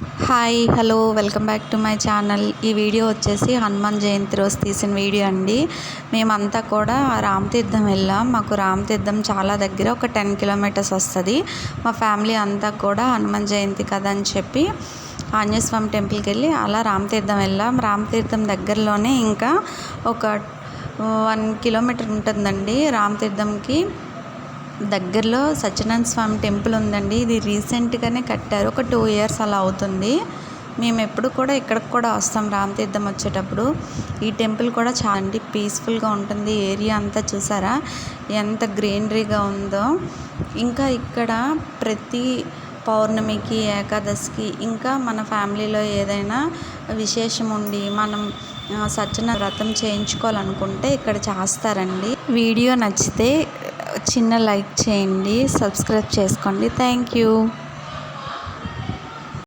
Hi hello welcome back to my channel. ఈ video వచ్చేసి హనుమాన్ జయంతి రోజు తీసిన వీడియో అండి. మేమంతా కూడా రామతీర్థం వెళ్ళాం. మాకు రామతీర్థం చాలా దగ్గర, ఒక 10 కిలోమీటర్స్ వస్తుంది. మా ఫ్యామిలీ అంతా కూడా హనుమాన్ జయంతి కదా అని చెప్పి ఆంజనేయ స్వామి టెంపుల్కి వెళ్ళి అలా రామతీర్థం వెళ్ళాం. రామతీర్థం దగ్గరలోనే ఇంకా ఒక 1 కిలోమీటర్ ఉంటుందండి. రామతీర్థంకి దగ్గరలో సత్యనారాయణ స్వామి టెంపుల్ ఉందండి. ఇది రీసెంట్గానే కట్టారు, ఒక 2 ఇయర్స్ అలా అవుతుంది. మేము ఎప్పుడు కూడా ఇక్కడికి కూడా వస్తాం రామతీర్థం వచ్చేటప్పుడు. ఈ టెంపుల్ కూడా చాలా పీస్ఫుల్గా ఉంటుంది. ఏరియా అంతా చూసారా ఎంత గ్రీనరీగా ఉందో. ఇంకా ఇక్కడ ప్రతి పౌర్ణమికి, ఏకాదశికి, ఇంకా మన ఫ్యామిలీలో ఏదైనా విశేషం ఉండి మనం సత్యనారాయణ వ్రతం చేయించుకోవాలనుకుంటే ఇక్కడ చేస్తారండి. వీడియో నచ్చితే చిన్న లైక్ చేయండి, సబ్స్క్రైబ్ చేసుకోండి. Thank you.